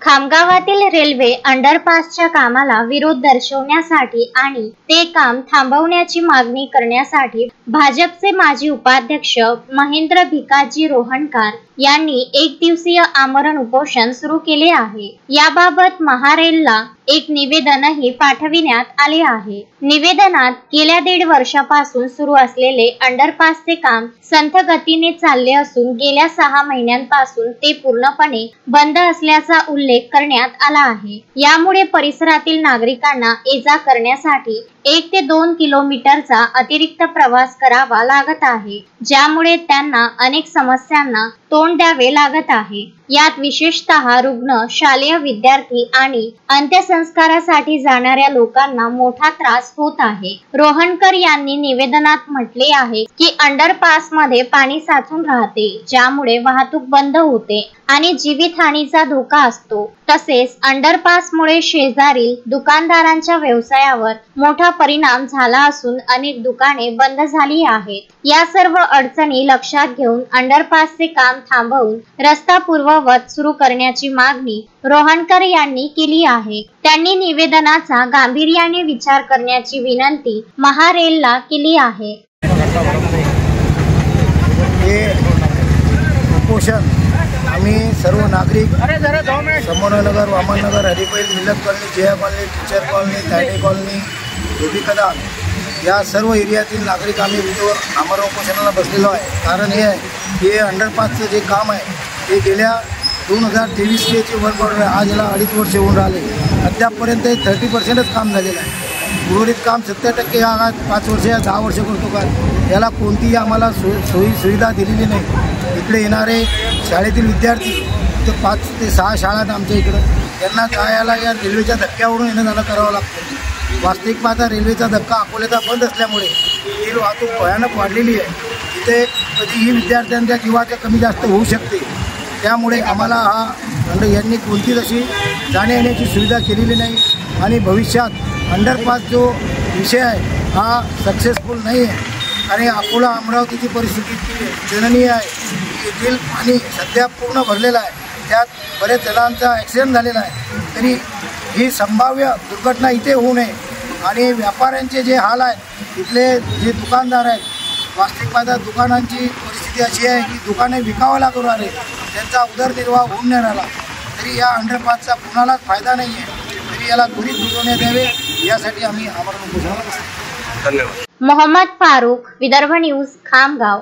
खामगावातील railway अंडरपासच्या कामाला विरोध दर्शवण्यासाठी आणि ते काम थांबवण्याची मागणी करण्यासाठी भाजपचे माजी उपाध्यक्ष महेंद्र भिकाजी रोहणकर यांनी एक दिवसीय आमरण उपोषण सुरू केले आहे। याबाबत महारेलला एक निवेदनही पाठविण्यात आले आहे। निवेदनात गेल्या 1.5 वर्षापासून सुरू असलेले अंडरपासचे काम संथ गतीने चालले असून गेल्या 6 महिन्यांपासून ते पूर्णपणे बंद असल्याचा उल्लेख करण्यात आला आहे। यामुळे परिसरातील नागरिकांना ये-जा करण्यासाठी 1 ते 2 किलोमीटरचा अतिरिक्त प्रवास करावा लागत आहे, ज्यामुळे त्यांना अनेक समस्यांना तोंड द्यावे लागत आहे। यात विशेषतः रुग्ण, शालेय विद्यार्थी आणि अंत्यसंस्कारासाठी जाणाऱ्या लोकांना मोठा त्रास होत आहे। रोहणकर यांनी निवेदनात म्हटले आहे की अंडरपास मध्ये पाणी साचून राहते, ज्यामुळे वाहतूक बंद होते आणि जीवितहानीचा धोका असतो। तसेच अंडरपासमुळे शेजारील दुकानदारांच्या व्यवसायावर मोठा परिणाम झाला असून अनेक दुकाने बंद झाली आहेत। या सर्व अडचणी लक्षात घेऊन अंडरपासचे काम थांबवून रस्ता पूर्ववत सुरू करण्याची मागणी रोहणकर यांनी केली आहे। त्यांनी निवेदनाचा गांभीर्याने विचार करण्याची विनंती महारेलला केली आहे। उपोषण आम्ही सर्व नागरिक समोनगर, Vamnagar, Haripal, Millat colony, Jaya colony, teacher colony, Tayade colony, जोबी कदान या सर्व एरियातील नागरिक आम्ही विधीवर आमरण उपोषणाला बसलेलो आहे। कारण हे आहे की अंडरपासचं जे काम आहे ते गेल्या 2023 चे वर्क ऑर्डर आहे। आज याला 2.5 वर्ष होऊन राहिले, अद्यापपर्यंत 30% काम झालेलं आहे। उर्वरित काम 70% या 5 वर्ष या 10 वर्ष करतो का, याला कोणतीही आम्हाला सोयी सुविधा दिलेली नाही। इकडे येणारे शाळेतील विद्यार्थी ते 5 ते 6 शाळा आमच्या इकडं, त्यांना जायला या रेल्वेच्या धक्क्यावरून येणं जाणं करावं लागतं। वास्तविक पाहता रेल्वेचा धक्का अकोल्याचा बंद असल्यामुळे ही वाहतूक भयानक वाढलेली आहे। तिथे कधीही विद्यार्थ्यांच्या जीवाच्या कमी जास्त होऊ शकते। त्यामुळे आम्हाला यांनी कोणतीच अशी जाण्या येण्याची सुविधा केलेली नाही आणि भविष्यात अंडरपास जो विषय आहे हा सक्सेसफुल नाही आहे। आणि अकोला अमरावतीची परिस्थिती दयनीय आहे। येथील पाणी सध्या पूर्ण भरलेलं आहे, त्यात बरेच जणांचा ॲक्सिडेंट झालेला आहे। तरी ही संभाव्य दुर्घटना इथे होऊ नये आणि व्यापाऱ्यांचे जे हाल आहेत, इथले जे दुकानदार आहेत, वास्तविक पाहता दुकानांची परिस्थिती अशी आहे की दुकाने विकावं लागू राहिले, त्यांचा उदरनिर्वाह होऊन नाही राहिला। तरी या अंडरपासचा कुणालाच फायदा नाही आहे, तरी याला त्वरित बुजवण्यात यावे यासाठी आम्ही आमरण उपोषणाला बसलो। धन्यवाद। मोहम्मद फारूक, विदर्भ न्यूज, खामगाव।